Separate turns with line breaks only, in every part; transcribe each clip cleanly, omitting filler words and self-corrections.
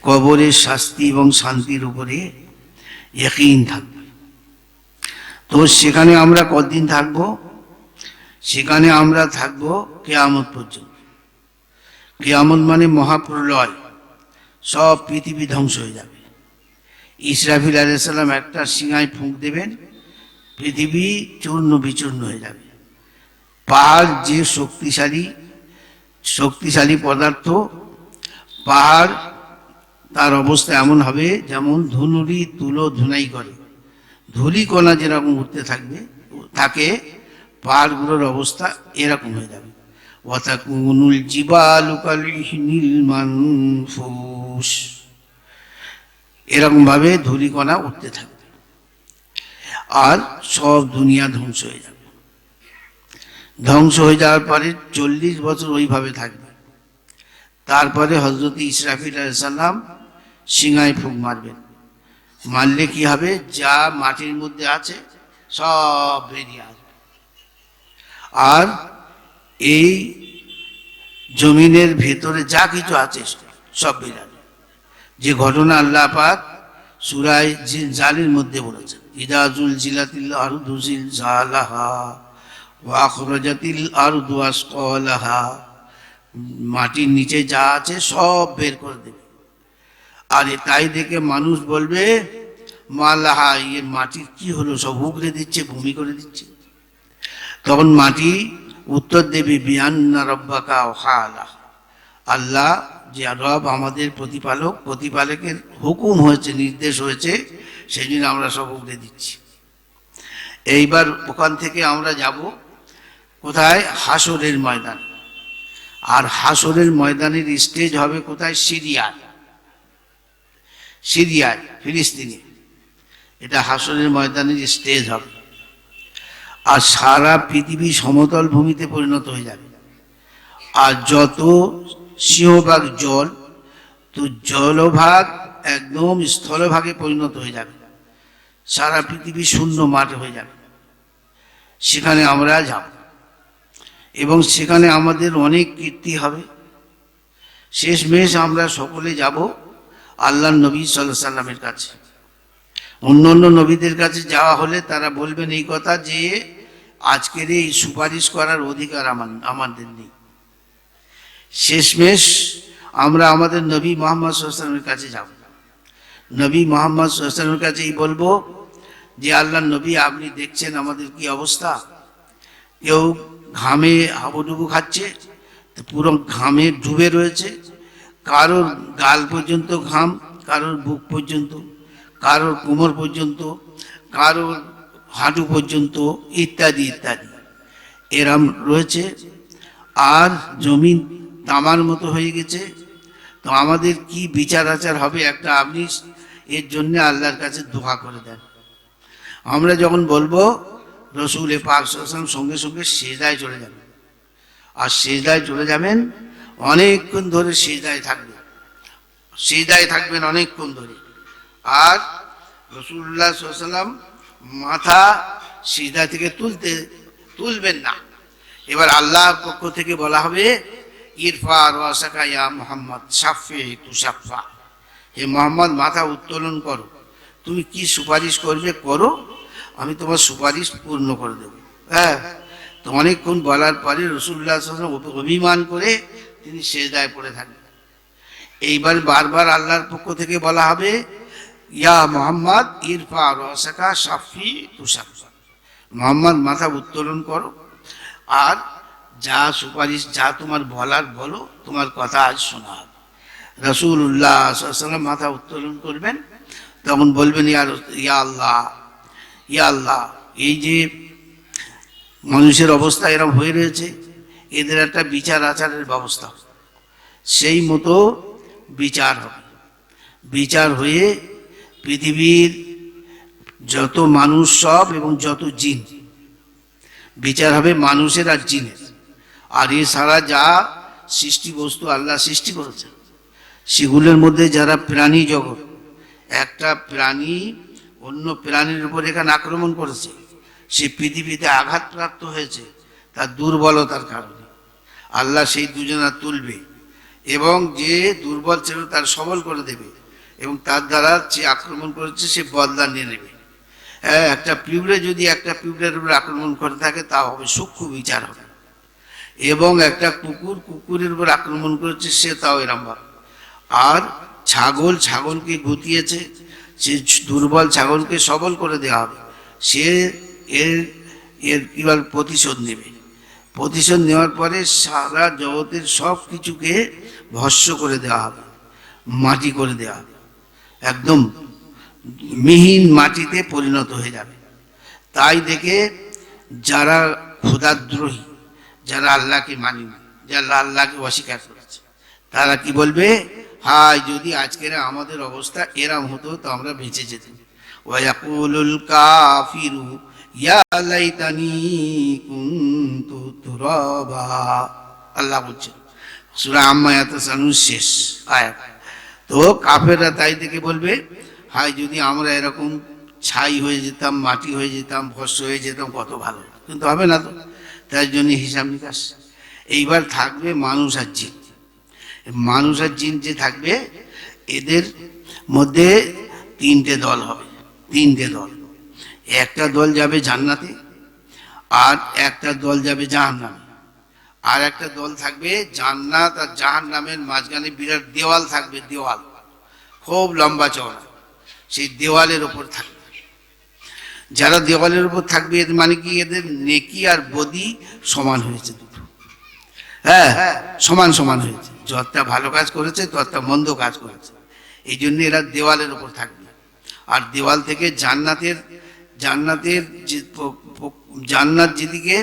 কবরের শাস্তি এবং শান্তির উপরে ইয়াকিন থাকবে। তো সেখানে আমরা কতদিন থাকবো? সেখানে আমরা থাকবো কিয়ামত পর্যন্ত। কিয়ামত মানে মহাপ্রলয়, সব পৃথিবী ধ্বংস হয়ে যাবে। ইসরাফিল আলাইহিস সালাম একটা সিঙায় ফুঁক দেবেন, পৃথিবী চূর্ণ বিচূর্ণ হয়ে যাবে। পাহাড় যে শক্তিশালী পদার্থ, পাহাড় তার অবস্থা এমন হবে যেমন ধুনুরি তুলো ধুনাই করে, ধূলিকণা যেরকম উঠতে থাকে পাহাড়গুলোর অবস্থা এরকম হয়ে যাবে। ওয়াতাকুনুল জিবালু কালইহনিল মানফুস, এরকম ভাবে ধূলিকণা উঠতে থাকবে, আর সব দুনিয়া ধ্বংস হয়ে যাবে। ধ্বংস হয়ে যাওয়ার পরে 40 বছর ওইভাবে থাকবে। তারপরে হযরত ইসরাফিল আলাইহিস সালাম সিঙায় ফুঁক মারবেন। মারলে কি হবে? যা মাটির মধ্যে আছে সব বেরিয়ে আসবে, আর এই জমিনের ভেতরে যা কিছু আছে সব বেরিয়ে আসবে। যে ঘটনা আল্লাহ পাক সূরা জিলজালের মধ্যে বলেছেন, ইযা যুলজিলাতিল আরদু জিলজালাহা ওয়া আখরাজাতিল আরদু আসকালাহা, মাটির নিচে যা আছে সব বের করে দেবে। আর তাই দেখে মানুষ বলবে, মালাহা, এর মাটির কি হলো, সব উগড়ে দিচ্ছে, ভূমি করে দিচ্ছে। তখন মাটি উত্তর দেবে, বিআন্না রাব্বাকা আওহালাহা, আল্লাহ যে রব আমাদের প্রতিপালকের হুকুম হয়েছে, নির্দেশ হয়েছে, সেই জন্য আমরা সব উগড়ে দিচ্ছি। এইবার ওখান থেকে আমরা যাব কোথায়? হাসরের ময়দান। আর হাসরের ময়দানের স্টেজ হবে কোথায়? সিরিয়ায়, ফিলিস্তিনে। এটা হাসরের ময়দানের স্টেজ হবে। আর সারা পৃথিবী সমতল ভূমিতে পরিণত হয়ে যাবে। আর যত সিংহভাগ জল, তো জলভাগ একদম স্থলভাগে পরিণত হয়ে যাবে। সারা পৃথিবী শূন্য মাঠ হয়ে যাবে। সেখানে আমরা যাব এবং সেখানে আমাদের অনেক কীর্তি হবে। শেষমেশ আমরা সকলে যাব আল্লাহর নবী সাল্লাল্লাহু আলাইহি সাল্লামের কাছে। অন্য নবীদের কাছে যাওয়া হলে তারা বলবেন এই কথা যে আজকের এই সুপারিশ করার অধিকার আমাদের নেই। শেষমেশ আমরা আমাদের নবী মুহাম্মদ সাল্লাল্লাহু আলাইহি ওয়াসাল্লামের কাছে যাব। নবী মুহাম্মদ সাল্লাল্লাহু আলাইহি ওয়াসাল্লামের কাছেই বলবো যে আল্লাহর নবী, আপনি দেখছেন আমাদের কি অবস্থা। কেউ ঘামে হাবুডুবু খাচ্ছে, পুরো ঘামে ডুবে রয়েছে, কারোর গাল পর্যন্ত ঘাম, কারোর বুক পর্যন্ত, কারোর কোমর পর্যন্ত, কারোর হাঁটু পর্যন্ত, ইত্যাদি ইত্যাদি এরম রয়েছে। আর জমিন তামার মতো হয়ে গেছে। তো আমাদের কি বিচার আচার হবে একটা আপনি এর জন্য আল্লাহর কাছে দোয়া করে দেন। আমরা যখন বলবো, রসুল পাক সাল্লাল্লাহু আলাইহি ওয়াসাল্লাম সঙ্গে সঙ্গে সিজদায় চলে যাবেন। আর সিজদায় চলে যাবেন, অনেকক্ষণ ধরে সিজদায় থাকবেন অনেকক্ষণ ধরে। আর রাসূলুল্লাহ সাল্লাল্লাহু আলাইহি ওয়াসাল্লাম মাথা সিজদা থেকে তুলবেন না। এবার আল্লাহর পক্ষ থেকে বলা হবে, ইরফা রাসাকা ইয়া মুহাম্মদ শাফি তুশাফা, হে মুহাম্মদ মাথা উত্তোলন করো, তুমি কি সুপারিশ করবে করো, আমি তোমার সুপারিশ পূর্ণ করে দেব। হ্যাঁ, তো অনেকক্ষণ বলার পরে রাসূলুল্লাহ সাল্লাল্লাহু আলাইহি ওয়াসাল্লাম অভিমান করে তিনি সিজদায় পড়ে থাকবেন। এইবার বারবার আল্লাহর পক্ষ থেকে বলা হবে, ইয়া মুহাম্মদ ইরফা রাসাকা শাফি তুশাফা, মুহাম্মদ মাথা উত্তোলন করো, আর যা সুপারিশ যা তোমার বলার বলো, তোমার কথা আজ শোনা হবে। রাসূলুল্লাহ সাল্লাল্লাহু আলাইহি ওয়াসাল্লাম মাথা উত্তোলন করবেন, তখন বলবেন, ইয়া আল্লাহ, এই যে মানুষের অবস্থা এরকম হয়ে রয়েছে, এদের একটা বিচার আচারের ব্যবস্থা হবে। সেই মতো বিচার হবে। বিচার হয়ে পৃথিবীর যত মানুষ সব এবং যত জিন, বিচার হবে মানুষের আর জিনের। আর এছাড়া যা সৃষ্টি বস্তু আল্লাহ সৃষ্টি করেছেন, সেগুলোর মধ্যে যারা প্রাণী জগৎ, একটা প্রাণী অন্য প্রাণীর উপর এখানে আক্রমণ করেছে, সে পৃথিবীতে আঘাতপ্রাপ্ত হয়েছে তার দুর্বলতার কারণে, আল্লাহ সেই দুজনা তুলবে এবং যে দুর্বল ছিল তার সবল করে দেবে, এবং তার দ্বারা যে আক্রমণ করেছে সে বদলা নিয়ে নেবে। হ্যাঁ, একটা পিঁপড়ে যদি একটা পিঁপড়ের উপর আক্রমণ করে থাকে তা হবে সূক্ষ্ম বিচার হবে, এবং একটা কুকুরের উপর আক্রমণ করেছে সে তাও এরম ভাবে। আর ছাগলকে গুতিয়েছে, সে দুর্বল ছাগলকে সবল করে দেওয়া হবে, সে এর এর কি বল প্রতিশোধ নেবে। প্রতিশোধ নেওয়ার পরে সারা জগতের সব কিছুকে ভস্য করে দেওয়া হবে, মাটি করে দেওয়া হবে, একদম মিহিন মাটিতে পরিণত হয়ে যাবে। তাই দেখে যারা খোদাদ্রোহী, যারা আল্লাহকে মানেনি, যারা আল্লাহকে অস্বীকার করেছে, তারা কি বলবে, হায় যদি আজকের আমাদের অবস্থা এরম হতো তো আমরা বেঁচে যেতাম। ওয়ায়াকুলুল কাফিরু ইয়া লাইতানি কুনতু তুরাবা, আল্লাহ বলছেন সূরা আম্মা ইয়াতাসালুন শেষ আয়াত। তো কাফেররা তাই দেখে বলবে, হায় যদি আমরা এরকম ছাই হয়ে যেতাম, মাটি হয়ে যেতাম, ভস্ম হয়ে যেতাম, কত ভালো। কিন্তু হবে না তো, তার জন্য হিসাব নিকাশ। এইবার থাকবে মানুষ আর জিন। মানুষ আর জিন যে থাকবে, এদের মধ্যে তিনটে দল হবে, তিনটে দল। একটা দল যাবে জান্নাতে, আর একটা দল যাবে জাহান্নামে, আর একটা দল থাকবে জান্নাত আর জাহান্নামের মাঝখানে বিরাট দেওয়াল থাকবে, দেওয়াল খুব লম্বা চওড়া, সেই দেওয়ালের ওপর থাকবে। যারা দেওয়ালের উপর থাকবে এর মানে কি, এদের নেকি আর বদি সমান হয়েছে, দুটো, হ্যাঁ সমান সমান হয়েছে। যতটা ভালো কাজ করেছে ততটা মন্দ কাজ করেছে, এই জন্য এরা দেওয়ালের উপর থাকবে। আর দেওয়াল থেকে জান্নাতের যে জান্নাত যেদিকে,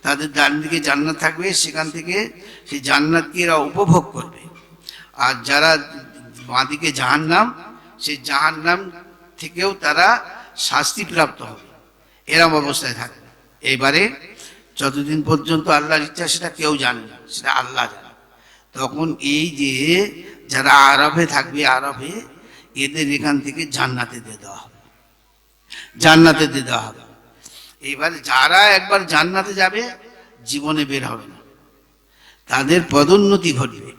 তাদের ডান দিকে জান্নাত থাকবে, সেখান থেকে সেই জান্নাতকে এরা উপভোগ করবে। আর যারা বাঁদিকে জাহান্নাম, সেই জাহান্নাম থেকেও তারা শাস্তি প্রাপ্ত হবে, এরম অবস্থায় থাকবে। এইবারে যতদিন পর্যন্ত আল্লাহর ইচ্ছা সেটা কেউ জানে না, সেটা আল্লাহ জানে। তখন এই যে যারা আরবে থাকবে, আরবে এদের এখান থেকে জান্নাতে দিয়ে দেওয়া হবে, জান্নাতে দিয়ে দেওয়া হবে। এবারে যারা একবার জান্নাতে যাবে জীবনে বের হবে না, তাদের পদোন্নতি ঘটবে।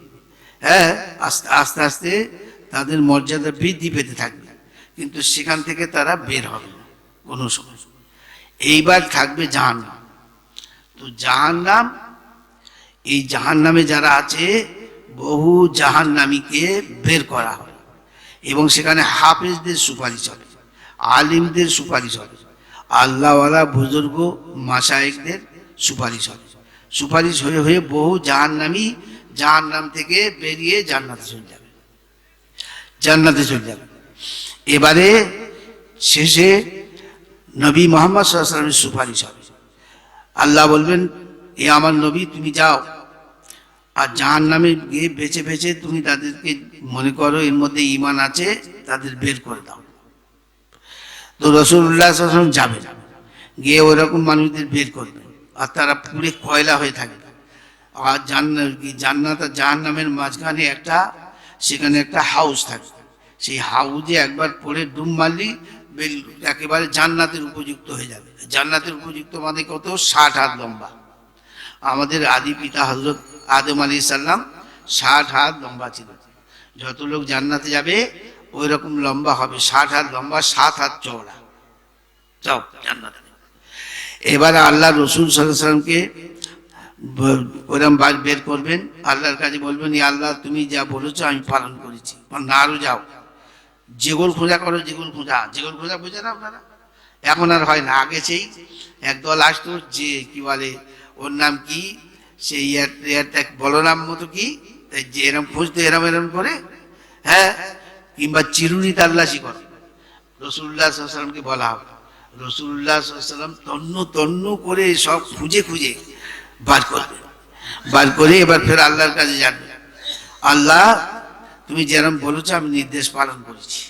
হ্যাঁ, আস্তে আস্তে আস্তে তাদের মর্যাদা বৃদ্ধি পেতে থাকবে, কিন্তু সেখান থেকে তারা বের হবে না কোনো সময়। এইবার থাকবে জাহান্নাম। তো জাহান্নাম, এই জাহান্নামে যারা আছে, বহু জাহান্নামীকে বের করা হবে, এবং সেখানে হাফেজদের সুপারিশ হবে, আলিমদের সুপারিশ হবে, আল্লাহওয়ালা বুজুর্গ মাশায়েখদের সুপারিশ হবে। সুপারিশ হয়ে হয়ে বহু জাহান্নামী জাহান্নাম থেকে বেরিয়ে জান্নাতে চলে যাবে, জান্নাতে চলে যাবে। এবারে শেষে নবী মুহাম্মদ সাল্লাল্লাহু আলাইহি ওয়াসাল্লামের সুপারিশ হবে। আল্লাহ বলবেন, এ আমার নবী তুমি যাও, আর জাহান্নামে গিয়ে বেছে বেছে তুমি তাদেরকে মনে করো এর মধ্যে ঈমান আছে, তাদের বের করে দাও। তো রাসূলুল্লাহ সাল্লাল্লাহু আলাইহি ওয়াসাল্লাম যাবে, গিয়ে ওরকম মানুষদের বের করবে, আর তারা পুরে কয়লা হয়ে থাকবে। আর জান্নাত আর জাহান্নামের মাঝখানে সেখানে একটা হাউস থাকবে। সেই হাউজে একবার পড়ে ডুব মারলি একেবারে জান্নাতের উপযুক্ত হয়ে যাবে। জান্নাতের উপযুক্ত মানে কত, 60 হাত লম্বা। আমাদের আদি পিতা হযরত আদম আলাইহিস সালাম 60 হাত লম্বা ছিল। যত লোক জান্নাতে যাবে ওই রকম লম্বা হবে, 60 হাত লম্বা, 7 হাত চওড়া। যাও জান্নাতে। এবারে আল্লাহ রসুল সাল্লাল্লাহু আলাইহি ওয়াসাল্লামকে ওরকম বের করবেন, আল্লাহর কাছে বলবেন, ইয়া আল্লাহ তুমি যা বলেছো আমি পালন করেছি, না আরো যাও, যেগুল খোঁজা করো, যেগুল খোঁজা বুঝে না আপনারা, এখন আর হয় না। আগে সেই একদল আসতো, যে কি বলে ওর নাম কি, সেই বলরাম মতো কি, যে এরম খুঁজতো, এরম করে, হ্যাঁ, কিংবা চিরুনি তাল্লাশি করে। রাসূলুল্লাহ সাল্লাল্লাহু আলাইহি ওয়াসাল্লামকে বলা হবে, রাসূলুল্লাহ সাল্লাল্লাহু আলাইহি ওয়াসাল্লাম তন্ন করে সব খুঁজে বার করে এবার ফের আল্লাহর কাছে যাবে, আল্লাহ তুমি যেরকম বলেছো আমি নির্দেশ পালন করেছি,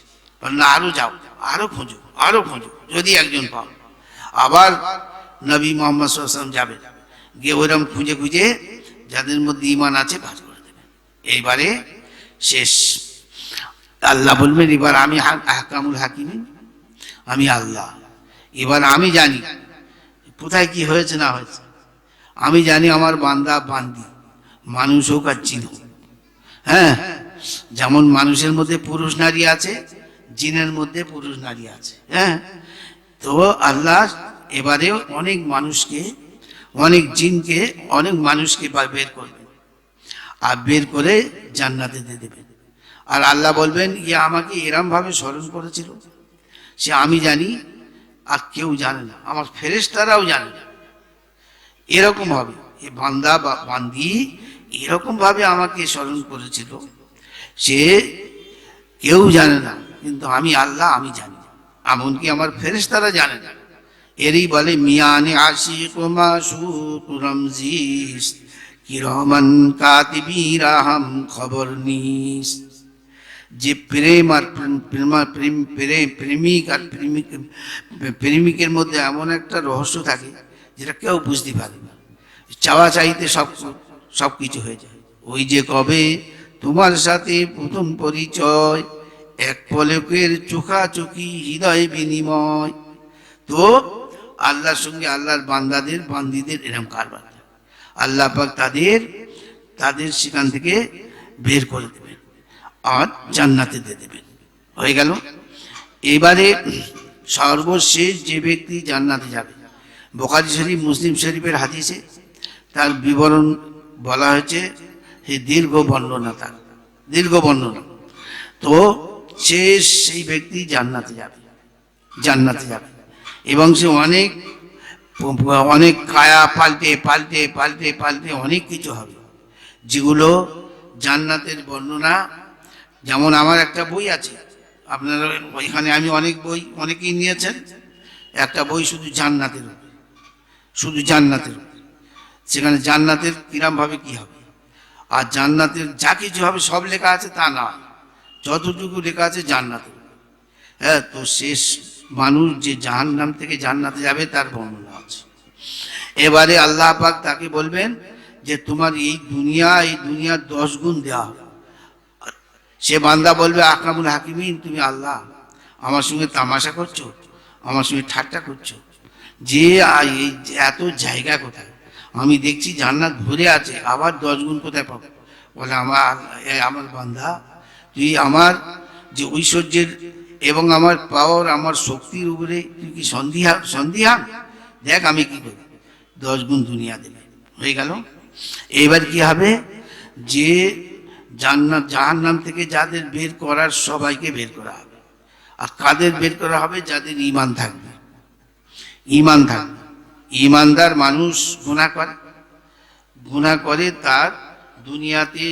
না আরো যাও, আরো খোঁজো, যদি একজন পাও। আবার নবী মুহাম্মদ সাল্লাল্লাহু আলাইহি ওয়াসাল্লাম যাবেন, গিয়ে ওইরকম খুঁজে যাদের মধ্যে ঈমান আছে ভাগ করে দেবেন। এইবারে শেষ। আল্লাহ বলবেন, এবার আমি আহকামুল হাকিমিন, আমি আল্লাহ, এবার আমি জানি কোথায় কি হয়েছে না হয়েছে, আমি জানি আমার বান্দা বান্দি মানুষ হোক আর জিন হোক, হ্যাঁ, যেমন মানুষের মধ্যে পুরুষ নারী আছে, জিনের মধ্যে পুরুষ নারী আছে। হ্যাঁ, তো আল্লাহ এবারে অনেক মানুষকে, অনেক জিনকে, অনেক মানুষকে বের করবেন, আর বের করে জান্নাতে দিয়ে দেবেন। আর আল্লাহ বলবেন, ইয়ে আমাকে এরম ভাবে স্মরণ করেছিল, সে আমি জানি আর কেউ জানে না, আমার ফেরেশতারাও জানে না। এরকম হবে এ বান্দা বা বান্দি এরকম ভাবে আমাকে স্মরণ করেছিল, সে কেউ জানে না, কিন্তু আমি আল্লাহ আমি জানি, এমনকি আমার ফেরেশতারা জানে না। এরই বলে মিয়ানে আশিক মাসুক রমজিস কিরমান কাতিবিরাহাম খবর নিস। যে প্রেম আর প্রেমিক আর প্রেমিকের মধ্যে এমন একটা রহস্য থাকে যেটা কেউ বুঝতে পারে না, চাওয়া চাইতে সব কিছু হয়ে যায়। ওই যে কবে তোমার সাথে প্রথম পরিচয়, এক পলকের চোখাচোখি হৃদয় বিনিময়। তো আল্লাহর সঙ্গে আল্লাহর বান্দিদের এরকম কারবার, আল্লাহ পাক তাদের সেখান থেকে বের করে দেবেন আর জান্নাতে দিয়ে দেবেন। হয়ে গেল। এবারে সর্বশেষ যে ব্যক্তি জান্নাতে যাবে, বুখারী শরীফ মুসলিম শরীফের হাদিসে তার বিবরণ বলা হয়েছে, সেই দীর্ঘ বর্ণনা, তার দীর্ঘ বর্ণনা। তো শেষ সেই ব্যক্তি জান্নাতে যাবে এবং সে অনেক কায়া পাল্টে পাল্টে পাল্টে পাল্টে অনেক কিছু হবে, যেগুলো জান্নাতের বর্ণনা। যেমন আমার একটা বই আছে, আপনারা ওইখানে আমি অনেক বই অনেকেই নিয়েছেন, একটা বই শুধু জান্নাতের, সেখানে জান্নাতের কিরম ভাবে কি হবে, আর জান্নাতের যা কিছু হবে সব লেখা আছে তা না, যতটুকু লেখা আছে জান্নাতের। হ্যাঁ, তো শেষ মানুষ যে জাহান্নাম থেকে জান্নাতে যাবে তার বর্ণনা আছে। এবারে আল্লাহ পাক তাকে বলবেন যে তোমার এই দুনিয়ার 10 গুণ দেওয়া হবে। সে বান্দা বলবে, আকরামুল হাকিমিন, তুমি আল্লাহ আমার সঙ্গে তামাশা করছো, আমার সঙ্গে ঠাট্টা করছো, যে এই এত জায়গা কোথায়, আমি দেখছি জান্নাত ভরে আছে, আবার 10 গুণ কোথায় পাবো? বলে, আমার বান্দা, তুই আমার যে ঐশ্বর্যের এবং আমার পাওয়ার, আমার শক্তির উপরে তুই কি সন্দিহান? দেখ আমি কি করি, 10 গুণ দুনিয়া দেবে। হয়ে গেল। এবার কি হবে, যে জাহান্নাম থেকে যাদের বের করার, সবাইকে বের করা হবে। আর কাদের বের করা হবে? যাদের ঈমান থাকবে। ঈমানদার মানুষ গুনাহ করে, তার দুনিয়াতে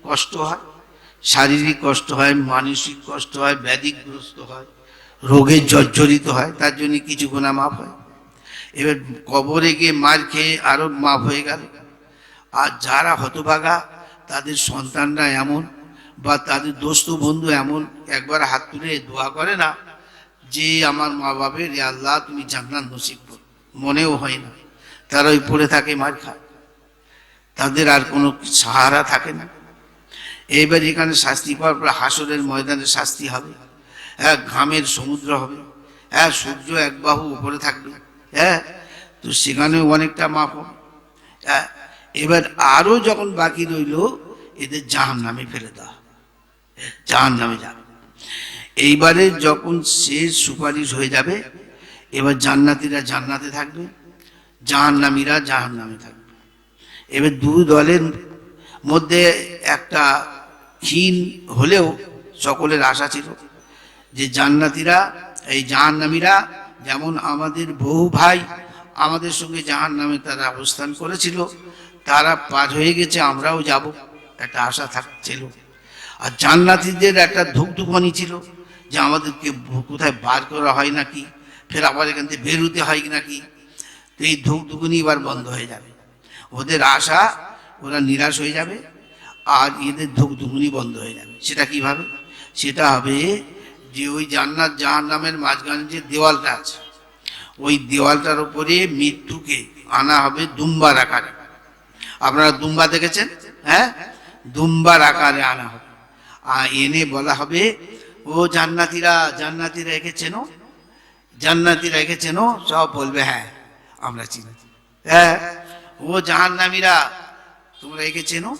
কষ্ট হয়, শারীরিক কষ্ট হয়, মানসিক কষ্ট হয়, ব্যাধিগ্রস্ত হয়, রোগে জর্জরিত হয়, তার জন্য কিছু গুনাহ মাফ হয়। এবার কবরে গিয়ে মার খেয়ে আরো মাফ হয়ে গেল। আর যারা হতভাগা, তাদের সন্তানরা এমন বা তাদের দোস্ত বন্ধু এমন, একবার হাত তুলে দোয়া করে না যে আমার মা বাবের আল্লাহ তুমি জান্নাত নসিব করো, মনেও হয় না, তারা ওই পড়ে থাকে, মার খায়, তাদের আর কোনো সাহারা থাকে না। এইবার এখানে শাস্তি পাওয়ার পর হাসরের ময়দানে শাস্তি হবে। হ্যাঁ, ঘামের সমুদ্র হবে। হ্যাঁ, সূর্য এক বাহু উপরে থাকবে। হ্যাঁ, তো সেখানেও অনেকটা মাপ হবে। হ্যাঁ, এবার আরো যখন বাকি রইল, এদের জাহান্নামে ফেলে দেওয়া, জাহান্নামে যাবে। এইবারে যখন শেষ সুপারিশ হয়ে যাবে, এবার জান্নাতীরা জান্নাতে থাকবে, জাহান্নামীরা জাহান্নামে থাকবে। এবার দুই দলের মধ্যে একটা ক্ষীণ হলেও সকলের আশা ছিল যে জান্নাতীরা, এই জাহান্নামীরা, যেমন আমাদের বহু ভাই আমাদের সঙ্গে জাহান্নামে তারা অবস্থান করেছিল, তারা পার হয়ে গেছে, আমরাও যাব, একটা আশা থাকছিল। আর জান্নাতীদের একটা ধুকধুকানি ছিল যে আমাদেরকে কোথায় বার করা হয় নাকি, ফের আবার এখান থেকে বেরোতে হয় নাকি। তো এই ধুকধুকানি এবার বন্ধ হয়ে যাবে, ওদের আশা, ওরা নিরাশ হয়ে যাবে, আর এদের ধুকধুকানি বন্ধ হয়ে যাবে। সেটা কিভাবে? সেটা হবে যে ওই জান্নাত জাহান্নামের মাঝখানে যে দেওয়ালটা আছে, ওই দেওয়ালটার উপরে মৃত্যুকে আনা হবে দুম্বার আকারে। আপনারা দুম্বা দেখেছেন? হ্যাঁ, দুম্বার আকারে আনা হবে, আর এনে বলা হবে, ও জান্নাতীরা একে চেনো, জান্নাতীরা একে চেনো? সব বলবে হ্যাঁ আমরা চিনি। হ্যাঁ, ও জাহান্নামীরা তোমরা একে চেনো?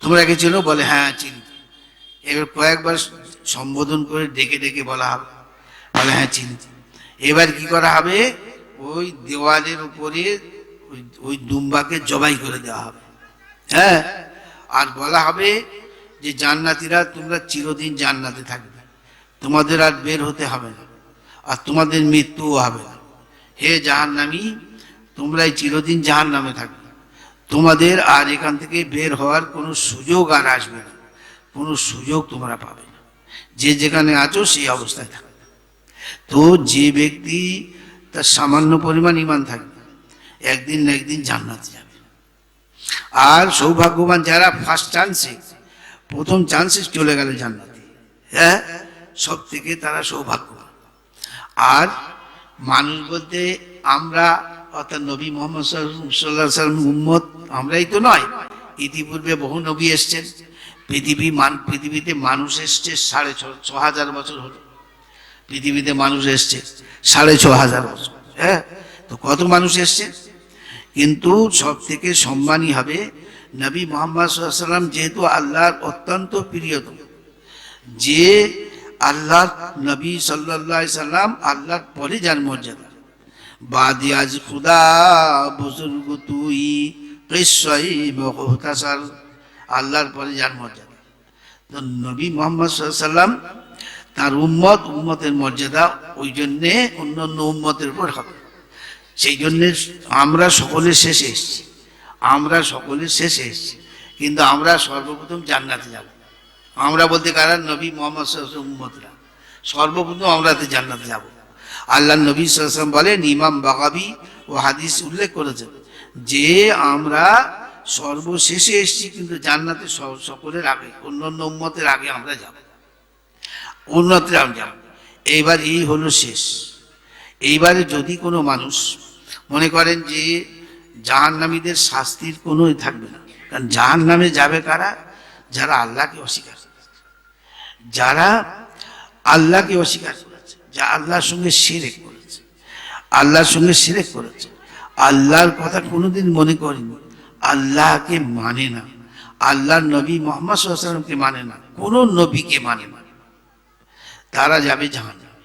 তোমরা একে চেনো? বলে হ্যাঁ চিনি। এবার কয়েকবার সম্বোধন করে ডেকে ডেকে বলা হবে, বলে হ্যাঁ চিনি। এবার কি করা হবে, ওই দেওয়ালের উপরে ওই দুম্বাকে জবাই করে দেওয়া হবে। হ্যাঁ, আর বলা হবে যে জান্নাতীরা তোমরা চিরদিন জান্নাতে থাকবে, তোমাদের আর বের হতে হবে না, আর তোমাদের মৃত্যুও হবে না। হে জাহান্নামী, তোমরাই চিরদিন জাহান্নামে থাকবে, তোমাদের আর এখান থেকে বের হওয়ার কোনো সুযোগ আর আসবে না, কোনো সুযোগ তোমরা পাবে না, যে যেখানে আছো সেই অবস্থায় থাকবে। তো যে ব্যক্তি তার সামান্য পরিমাণ ঈমান থাকবে, একদিন না একদিন জান্নাতে যাবে। আর সৌভাগ্যবান যারা ফার্স্ট চান্সে, প্রথম চান্সে চলে গেল জান্নাতে, হ্যাঁ, সব থেকে তারা সৌভাগ্যবান। আর মানুষ বলতে আমরা, অর্থাৎ নবী মোহাম্মদ সাল্লাল্লাহু আলাইহি ওয়াসাল্লাম উম্মত আমরাই তো নয়, ইতিপূর্বে বহু নবী এসছেন। পৃথিবীতে মানুষ এসছে 6,500 বছর হলো, পৃথিবীতে মানুষ এসছে 6,500 বছর। হ্যাঁ, তো কত মানুষ এসছে, কিন্তু সব থেকে সম্মানী হবে নবী মোহাম্মদ সাল্লাল্লাহু আলাইহি ওয়াসাল্লাম, যেহেতু আল্লাহর অত্যন্ত প্রিয়তম, যে আল্লাহর নবী সাল্লাল্লাহু আলাইহি সাল্লাম, আল্লাহর পরে যার মর্যাদা, বাদি আজ খুদা বুজুর্গ তুই কিসসাই মুখতাসার, আল্লাহর পরে যার মর্যাদা। তো নবী মোহাম্মদ সাল্লাল্লাহু আলাইহি সাল্লাম তার উম্মতের মর্যাদা ওই জন্যে অন্যান্য উম্মতের উপর হবে। সেই জন্যে আমরা সকলে শেষে এসেছি, আমরা সকলে শেষে এসেছি, কিন্তু আমরা সর্বপ্রথম জান্নাতে যাব। আমরা বলতে কারণ নবী মোহাম্মদ সাল্লাল্লাহু আলাইহি ওয়াসাল্লাম উম্মতরা সর্বপ্রথম আমরা জান্নাতে যাব। আল্লাহ নবী সাল্লাল্লাহু আলাইহি ওয়াসাল্লাম বলেন, ইমাম বাগাবী ও হাদিস উল্লেখ করেছেন যে আমরা সর্বশেষে এসেছি, কিন্তু জান্নাতে সকলের আগে, অন্যান্য উম্মতের আগে আমরা যাব, উন্নতির আমি যাব। এইবার এই হলো শেষ। এইবারে যদি কোনো মানুষ মনে করেন যে জাহান্নামীদের শাস্তির কোনো থাকবে না, কারণ জাহান্নামে যাবে কারা, যারা আল্লাহকে অস্বীকার করেছে, যারা আল্লাহকে অস্বীকার করেছে, যা আল্লাহর সঙ্গে শিরক করেছে, আল্লাহর সঙ্গে শিরক করেছে, আল্লাহর কথা কোনোদিন মনে করেনি, আল্লাহকে মানে না, আল্লাহর নবী মুহাম্মদ সাল্লাল্লাহু আলাইহি ওয়াসাল্লামকে মানে না, কোনো নবীকে মানে না, তারা যাবে জাহান্নামে,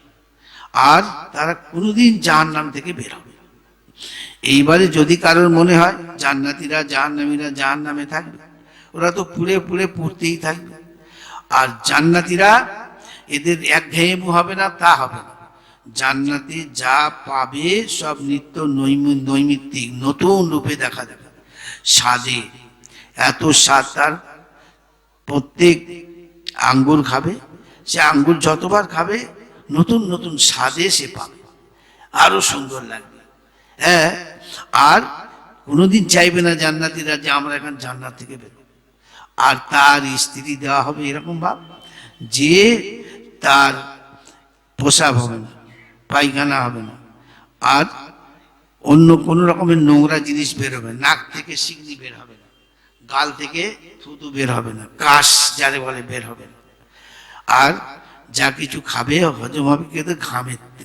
আর তারা কোনোদিন জাহান্নাম থেকে বের হবে। এইবারে যদি কারোর মনে হয় জান্নাতীরা জাহান্নামীরা জাহান্নামে থাকবে, ওরা তো পুড়ে পুড়ে পুড়তেই থাকবে। আর জান্নাতীরা, এদের একঘেয়েমি হবে না, তা হবে না। জান্নাতে যা পাবে সব নিত্য নৈমিত্তিক নতুন রূপে দেখা যাবে, স্বাদে এত স্বাদ, তার প্রত্যেক আঙ্গুর খাবে, সে আঙ্গুর যতবার খাবে নতুন নতুন স্বাদে সে পাবে, আরো সুন্দর লাগবে। হ্যাঁ, আর কোনোদিন চাইবে না জান্নাতীরা যে আমরা এখন জান্নাত থেকে বেরোবো। আর তার স্ত্রী দেওয়া হবে এরকম ভাব যে তার প্রসাব হবে না, পায়খানা হবে না, আর অন্য কোনো রকমের নোংরা জিনিস বের হবে, নাক থেকে শিকনি বের হবে না, গাল থেকে থুতু বের হবে না, কাশ যারে বলে বের হবে না। আর যা কিছু খাবে হজম হবে কিন্তু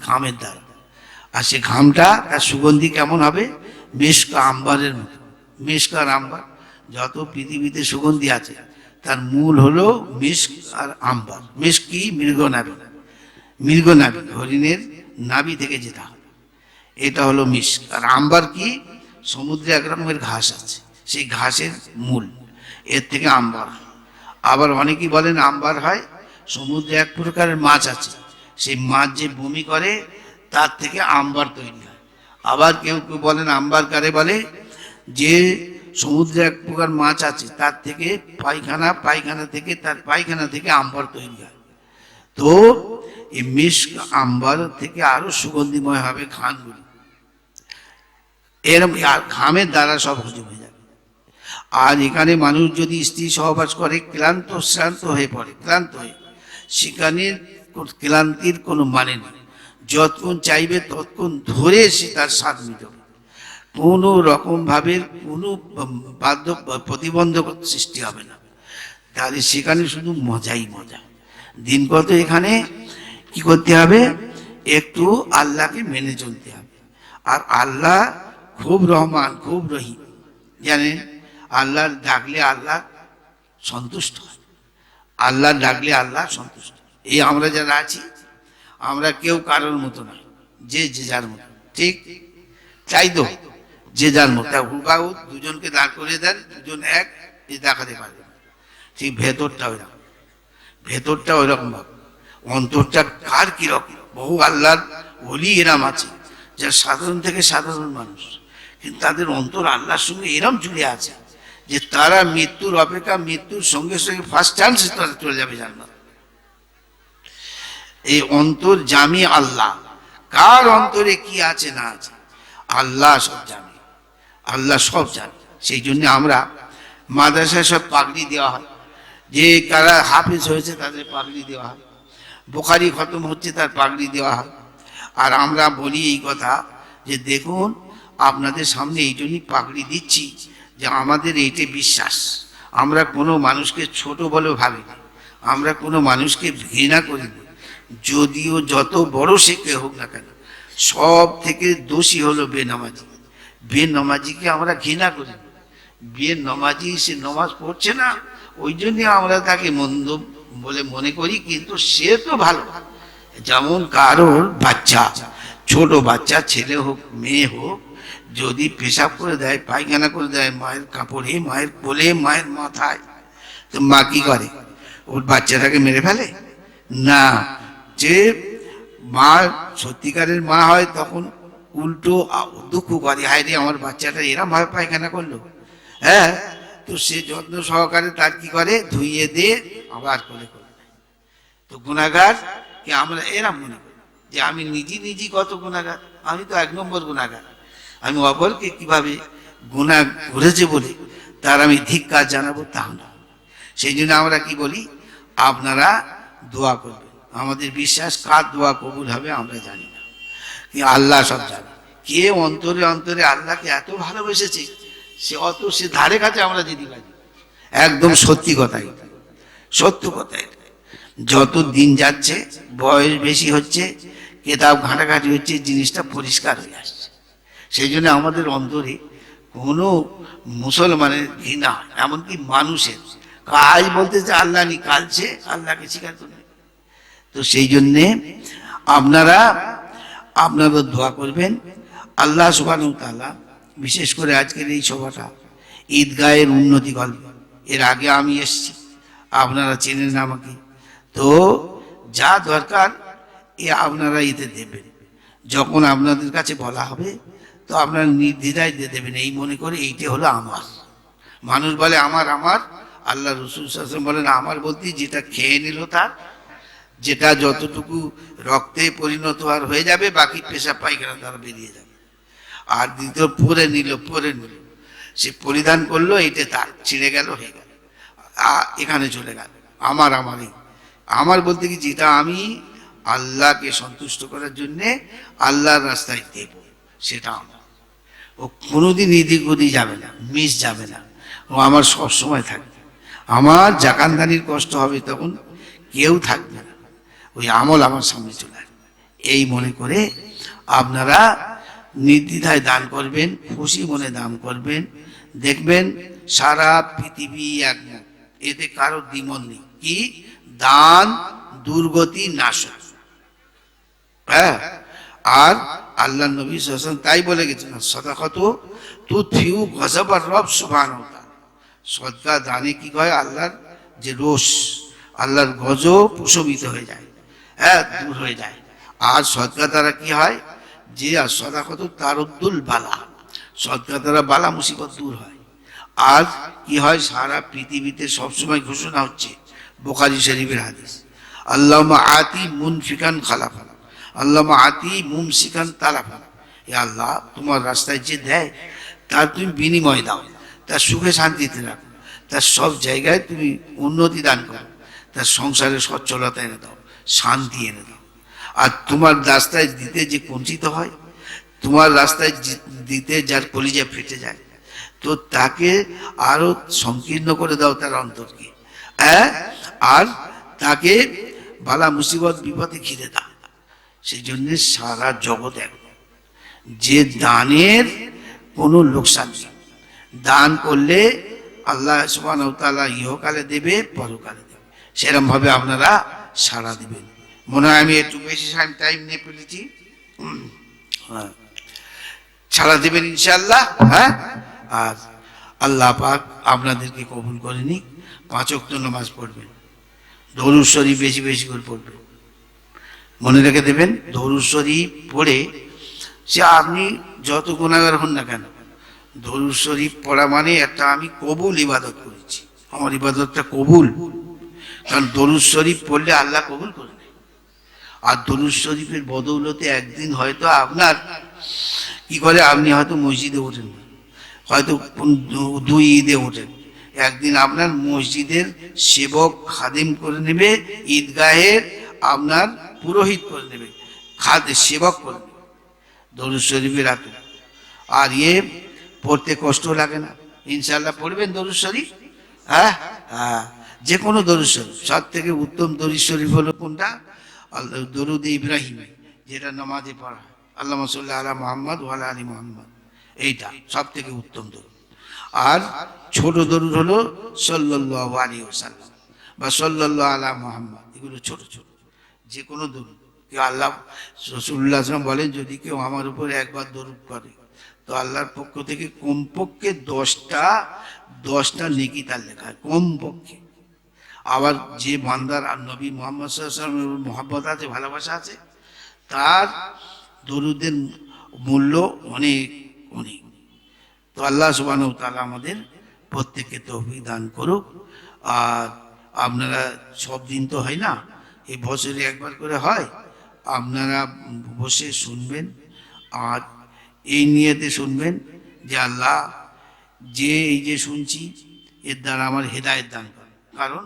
ঘামের দ্বারা। আর সে ঘামটা, তার সুগন্ধি কেমন হবে, মেশক আম্বারের মতো। মেশক আর আম্বার, যত পৃথিবীতে সুগন্ধি আছে তার মূল হলো মেশক আর আম্বার। মেশক কি, মৃগনাভি, মৃগনাভি, হরিণের নাভি থেকে যেটা হবে, এটা হলো মেশক। আর আম্বার কি, সমুদ্রে এক রকমের ঘাস আছে, সেই ঘাসের মূল, এর থেকে আম্বার হয়। আবার অনেকেই বলেন আম্বার হয়, সমুদ্রে এক প্রকারের মাছ আছে, সেই মাছ যে বমি করে তার থেকে আম্বার তৈরি হয়। আবার কেউ কেউ বলেন আম্বার কারে বলে, যে সমুদ্রে এক প্রকার মাছ আছে তার থেকে পায়খানা থেকে, তার পায়খানা থেকে আম্বার তৈরি হয়। তো এই মিশক আম্বার থেকে আরো সুগন্ধিময় হবে ঘামগুলি, এরকম ঘামের দ্বারা সব হজম হয়ে যাবে। আর এখানে মানুষ যদি স্ত্রী সহবাস করে শ্রান্ত হয়ে পড়ে, ক্লান্ত হয়ে, সেখানে ক্লান্তির কোনো মানে নেই, যতক্ষণ চাইবে ততক্ষণ ধরে সে তার স্বাদ মিটাবে, কোনো রকম ভাবে কোনো প্রতিবন্ধক সৃষ্টি হবে না। তাহলে সেখানে শুধু মজাই মজা। দিন কত এখানে কি করতে হবে, একটু আল্লাহকে মেনে চলতে হবে। আর আল্লাহ খুব রহমান, খুব রহিম, জানেন, আল্লাহ ডাকলে আল্লাহ সন্তুষ্ট হয়। আল্লাহ ডাকলে আল্লাহ সন্তুষ্ট। এই আমরা যারা আছি, আমরা কেউ কারোর মতো নয়, যে যে যার মতো। ঠিক চাই তো, যে যার মতো। হুবাহু দুজনকে দাঁড় করিয়ে দেন, দুজন এক, এ দেখাতে পারবে না। ঠিক ভেতরটা ওইরকম, ভেতরটা ওইরকম ভাবে। অন্তরটা কার কিরকম? বহু আল্লাহর ওলি এরাম আছে যারা সাধারণ থেকে সাধারণ মানুষ, কিন্তু তাদের অন্তর আল্লাহর সঙ্গে এরম জুড়ে আছে যে তারা মৃত্যুর অপেক্ষা, মৃত্যুর সঙ্গে সঙ্গে ফার্স্ট চান্সে তারা চলে যাবে জান্নাত। এই অন্তর জামি আল্লাহ। কার অন্তরে কি আছে না আছে আল্লাহ সব জানে, আল্লাহ সব জানে। সেই জন্য আমরা মাদ্রাসায় সব পাগড়ি দেওয়া হয়, যে কারা হাফেজ হয়েছে তাদের পাগড়ি দেওয়া হয়, বুখারী খতম হচ্ছে তার পাগড়ি দেওয়া হয়। আর আমরা বলি এই কথা যে দেখুন, আপনাদের সামনে এই জন্যই পাগড়ি দিচ্ছি যে আমাদের এইটা বিশ্বাস, আমরা কোনো মানুষকে ছোট বলে ভাবি না, আমরা কোনো মানুষকে ঘৃণা করি না, যদিও যত বড় সে কে হোক না কেন। সব থেকে দোষী হলো বেনামাজি। বেনামাজিকে আমরা ঘৃণা করি না। বেনামাজি সে নমাজ পড়ছে না, ওই জন্য আমরা তাকে মন্দ বলে মনে করি, কিন্তু সে তো ভালো। যেমন কারোর বাচ্চা, ছোট বাচ্চা, ছেলে হোক মেয়ে হোক, যদি পেশাব করে দেয়, পায়খানা করে দেয় মায়ের কাপড়ে, মায়ের কোলে, মায়ের মাথায়, তো মা কি করে? ওর বাচ্চাটাকে মেরে ফেলে না। যে মা সত্যিকারের মা হয় তখন উল্টো দুঃখ করে, হায় রে আমার বাচ্চাটা এরম ভাবে পায়খানা করলো। হ্যাঁ, তো সে যত্ন সহকারে তার কি করে, ধুইয়ে দিয়ে আবার করে করে। তো গুনাহগার কি আমরা এরম মনে করি যে আমি নিজে কত গুনাহগার, আমি তো 1 নম্বর গুনাহগার, আমি অপরকে কিভাবে গুনাহ করেছে বলে তার আমি ধিক্কার জানাবো, তা না। সেই জন্য আমরা কি বলি, আপনারা দোয়া করবেন। আমাদের বিশ্বাস কার দোয়া কবুল হবে আমরা জানি না, কি আল্লাহ সব জানে। কে অন্তরে অন্তরে আল্লাহকে এত ভালোবেসেছে, সে ধারে কাছে আমরা যেতে পারি। একদম সত্যি কথাই, সত্য কথাই। যত দিন যাচ্ছে, বয়স বেশি হচ্ছে, কেতাব ঘাঁটাঘাঁটি হচ্ছে, জিনিসটা পরিষ্কার হয়ে আসছে। সেই জন্য আমাদের অন্তরে কোনো মুসলমানের ঘৃণা, এমনকি মানুষের কাজ বলতে যে আল্লাহ নি, কালছে আল্লাহকে স্বীকার করবে। তো সেই জন্যে আপনারা দোয়া করবেন আল্লাহ সুবহানাহু ওয়া তাআলা। বিশেষ করে আজকের এই সভাটা ঈদগাহের উন্নতি করবে। এর আগে আমি এসেছি, আপনারা চেনেন আমাকে। তো যা দরকার এ আপনারা এতে দেবেন। যখন আপনাদের কাছে বলা হবে তো আপনারা নির্দ্বিধায় দিয়ে দেবেন, এই মনে করে এইটা হলো আমার। মানুষ বলে আমার, আল্লাহ রাসূল সাল্লাল্লাহু আলাইহি ওয়াসাল্লাম বলেন আমার বলতে যেটা খেয়ে নিল তার, যেটা যতটুকু রক্তে পরিণত হয়ে যাবে, বাকি পেশাব পায়খানা দ্বারা বেরিয়ে যাবে। আর দ্বিতীয় পরে নিল, সে পরিধান করলো, এইটা তার, ছিঁড়ে গেল, হয়ে গেল, এখানে চলে গেল। আমারই আমার বলতে কি, যেটা আমি আল্লাহকে সন্তুষ্ট করার জন্যে আল্লাহর রাস্তায় দেব, সেটা আমার। ও কোনোদিন এদিক ওদিক যাবে না, মিস যাবে না, ও আমার সব সময় থাকবে। আমার জাকানদানির কষ্ট হবে তখন কেউ থাকবে না, ওই আমল আমার সামনে চলে আসবে। এই মনে করে আপনারা নির্দ্বিধায় দান করবেন, খুশি মনে দান করবেন। দেখবেন সারা পৃথিবী একমত, এতে কারো দ্বিমত নেই। কি দান দুর্গতি নাশক। হ্যাঁ, আর আল্লাহ নবী সাল্লাল্লাহু আলাইহি ওয়াসাল্লাম তাই বলে গেছেন, সাদাকাতু তুতফিউ গযবার রব সুবহানাহু ওয়া তাআলা। সদকা দানে কি হয়, আল্লাহর যে রোষ, আল্লাহর গজব প্রশমিত হয়ে যায়, হ্যাঁ, দূর হয়ে যায়। আর সদকা দ্বারা কি হয়, যে সাদাকাতু তারুদ্দুল বালা, সদকা দ্বারা বালা মুসিবত দূর হয়। আর কি হয়, সারা পৃথিবীতে সবসময় ঘোষণা হচ্ছে, বুখারী শরীফের হাদিস, আল্লাহুম্মা আতি মুনফিকান খালাফা, আল্লাহুম্মা আতি মুমসিকান তালাফা। এ আল্লাহ, তোমার রাস্তায় যে দেয় তার তুমি বিনিময় দাও, তার সুখে শান্তিতে রাখো, তার সব জায়গায় তুমি উন্নতি দান করো, তার সংসারে সচ্ছলতা এনে দাও, শান্তি এনে দাও। আর তোমার রাস্তায় দিতে যে বঞ্চিত হয়, তোমার রাস্তায় দিতে যার কলিজা ফেটে যায়, তো তাকে আরো সংকীর্ণ করে দাও তার অন্তরকে, হ্যাঁ, আর তাকে বালা মুসিবত বিপদে ঘিরে দাও। সেই জন্য সারা জগৎ এক, যে দানের কোনো লোকসান নেই। দান করলে আল্লাহ সুবহানাহু ওয়া তাআলা ইহকালে দেবে, পরকালে দেবে, সেরকম ভাবে আপনারা সাড়া দিবেন। মনে হয় আমি একটু বেশি টাইম নিয়ে ফেলেছি। হ্যাঁ, সাড়া দিবেন ইনশাআল্লাহ। হ্যাঁ, আর আল্লাহ পাক আপনাদেরকে কবুল করে নিক। 5 ওয়াক্ত নামাজ পড়বেন, দরুদ শরীফ বেশি বেশি করে পড়বেন। মনে রেখে দেবেন, দরুদ শরীফ পড়ে সে আপনি যত গুনাহগার হন না কেন, দরুদ শরীফ পড়া মানে একটা আমি কবুল ইবাদত করেছি, আমার ইবাদতটা কবুল। কারণ দরুদ শরীফ পড়লে আল্লাহ কবুল করে নেয়। আর দরুদ শরীফের বদৌলতে একদিন হয়তো আপনার কি করে, আপনি হয়তো মসজিদে ওঠেন, হয়তো 2 ঈদে ওঠেন, একদিন আপনার মসজিদের সেবক খাদিম করে নেবে, ঈদগাহের আপনার পুরোহিত করে নেবে, সেবক করে নেবে দরুদ শরীফের রাতে। আর পড়তে কষ্ট লাগে না, ইনশাআল্লাহ পড়বেন দরুদ শরীফ। হ্যাঁ হ্যাঁ, যে কোনো দরুদ শরীফ। সব থেকে উত্তম দরুদ শরীফ হলো কোনটা? দরুদ ইব্রাহিম, যেটা নামাজে পড়া হয়, আল্লাহুম্মা সাল্লি আলা মুহাম্মদ ওয়া আলা আলি মুহাম্মদ, এইটা সব থেকে উত্তম দরুদ। আর ছোট দরুদ হলো সাল্লাল্লাহু আলাইহি ওয়াসাল্লাম বা সাল্লাল্লাহু আলা মুহাম্মদ, এগুলো ছোট ছোট যে কোনো দরুদ। আল্লাহ রাসূলুল্লাহ সাল্লাল্লাহু আলাইহি ওয়াসাল্লাম বলেন, যদি কেউ আমার উপর একবার দরুদ করে তো আল্লাহর পক্ষ থেকে কমপক্ষে 10টা নেকি তার লেখা হয়, কমপক্ষে। আবার যে বান্দার আর নবী মুহাম্মদ সাল্লাল্লাহু আলাইহি ওয়াসাল্লামের মহব্বত আছে, ভালোবাসা আছে, তার দরুদের মূল্য অনেক অনেক। তো আল্লাহ সুবহানাহু ওয়া তাআলা আমাদের প্রত্যেককে তৌফিক দান করুক। আর আপনারা সব দিন তো হয় না, এই বছরে একবার করে হয়, আপনারা বসে শুনবেন আর এই নিয়তে শুনবেন যে আল্লাহ, যে এই যে শুনছি এর দ্বারা আমার হেদায়েত দান করে। কারণ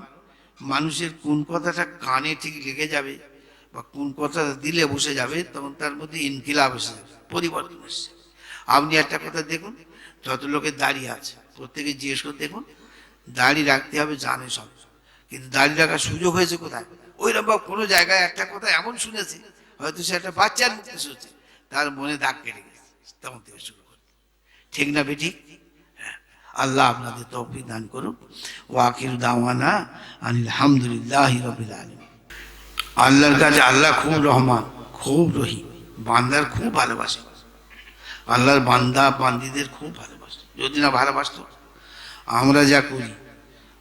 মানুষের কোন কথাটা কানে ঠিক লেগে যাবে বা কোন কথাটা দিলে বসে যাবে, তখন তার মধ্যে ইনকিলাব এসে যাবে, পরিবর্তন এসছে। আপনি একটা কথা দেখুন, যত লোকের দাড়ি আছে প্রত্যেকে জিজ্ঞেস করে দেখুন, দাড়ি রাখতে হবে জানে সব, কিন্তু দাড়ি রাখার সুযোগ হয়েছে কোথায়? ওইরকম কোনো জায়গায় একটা কথা এমন শুনেছে, হয়তো সে একটা বাচ্চার মুখে শুনছে, তার মনে দাগ কেটে গেছে, তখন থেকে শুরু করে। ঠিক না বেঠিক? আল্লাহ আপনাদের তৌফিক দান করুক। ওয়া আখিরু দাওয়ানা আনিল হামদুলিল্লাহি রাব্বিল আলামিন। আল্লাহর কাছে আল্লাহ খুব রহমান, খুব রহিম, বান্দার খুব ভালোবাসে। আল্লাহর বান্দা বান্দিদের খুব ভালোবাসে। যদি না ভালোবাসতো, আমরা যা করি,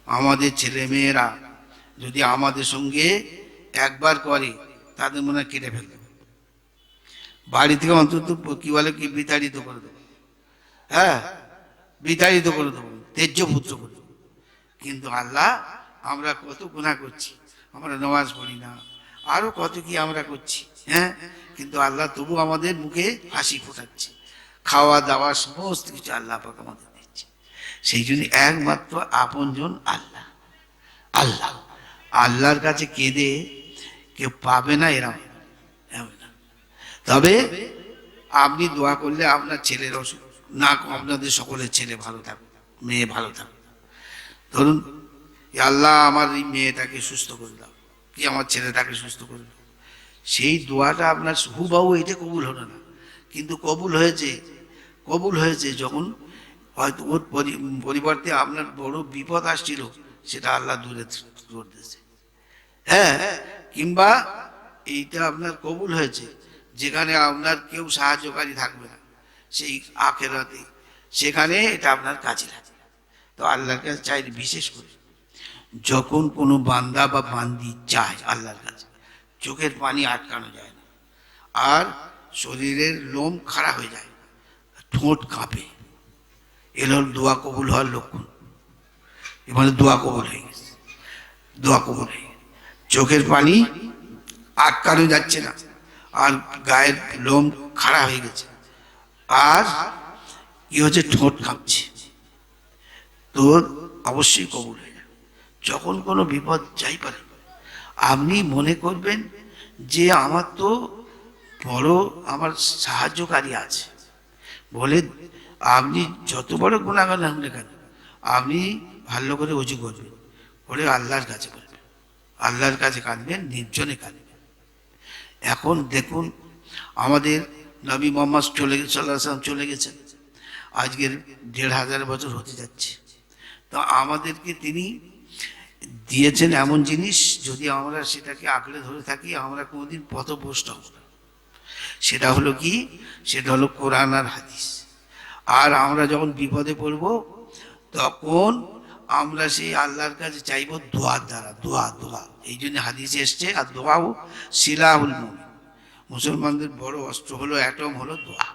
আমাদের ছেলে মেয়েরা যদি আমাদের সঙ্গে একবার করে, তাদের মনে হয় কেটে ফেলবে, বাড়ি থেকে অন্তত কি বলে কি বিতাড়িত করে দেবো। হ্যাঁ, বিতাড়িত করে দেবো, তেজ্য পুত্র করে দেবো। কিন্তু আল্লাহ, আমরা কত গুনাহ করছি, আমরা নামাজ পড়ি না, আরো কত কি আমরা করছি, হ্যাঁ, কিন্তু আল্লাহ তবু আমাদের মুখে হাসি ফোটাচ্ছে, খাওয়া দাওয়া সমস্ত কিছু আল্লাহ পাক আমাদের দিচ্ছে। সেই জন্য একমাত্র আপনজন আল্লাহ। আল্লাহ, আল্লাহর কাছে কেঁদে কেউ পাবে না এরম না। তবে আপনি দোয়া করলে আপনার ছেলের অসুখ না, আপনাদের সকলের ছেলে ভালো থাকুক, মেয়ে ভালো থাকুক। ধরুন, আল্লাহ আমার এই মেয়েটাকে সুস্থ করে দাও, কি আমার ছেলেটাকে সুস্থ করে দাও, সেই দোয়াটা আপনার হুবাহু এটা কবুল হলো না, কিন্তু কবুল হয়েছে যখন হয়তো ওর পরিবর্তে আপনার বড় বিপদ আসছিল, সেটা আল্লাহ দূরে করে দিয়েছে। হ্যাঁ, কিংবা এইটা আপনার কবুল হয়েছে যেখানে আপনার কেউ সাহায্যকারী থাকবে না, সেই আখিরাতে, সেখানে এটা আপনার কাজে লাগে। তো আল্লাহর কাছে চাইলে, বিশেষ করে যখন কোনো বান্দা বা বান্দি চায় আল্লাহর কাছে, চোখের পানি আটকানো যায় না, আর শরীরের লোম খাড়া হয়ে যায়, ঠোঁট কাঁপে, এর হল দোয়া কবুল হওয়ার লক্ষণ। এবারে দোয়া কবুল হয়ে গেছে, দোয়া কবুল হয়ে গেছে, চোখের পানি আটকানো যাচ্ছে না, আর গায়ের লোম খাড়া হয়ে গেছে, আর কি হচ্ছে, ঠোঁট কাঁপছে, তো অবশ্যই কবুল হয়ে যাবে। যখন কোনো বিপদ যাই পারে, আপনি মনে করবেন যে আমার তো বড় আমার সাহায্যকারী আছে বলে, আপনি যত বড় গুনাহগার হন না কেন, আপনি ভালো করে ওযু করবেন, করে আল্লাহর কাছে করবেন, আল্লাহর কাছে কাঁদবেন, নির্জনে কাঁদবেন। এখন দেখুন, আমাদের নবী মুহাম্মদ সাল্লাল্লাহু আলাইহি ওয়াসাল্লাম চলে গেছেন, আজকের 1500 বছর হতে যাচ্ছে। তো আমাদেরকে তিনি দিয়েছেন এমন জিনিস, যদি আমরা সেটাকে আঁকড়ে ধরে থাকি আমরা কোনোদিন পথভ্রষ্ট হব না। সেটা হলো কি? সেটা হলো কোরআন আর হাদিস। আর আমরা যখন বিপদে পড়ব তখন আমরা সেই আল্লাহর কাছে চাইব দোয়ার দ্বারা, দোয়া দোয়া। এই জন্য হাদিসে এসছে আর দোয়াও সিলাহুল মুমিন, মুসলমানদের বড় অস্ত্র হলো, অ্যাটম হলো দোয়া।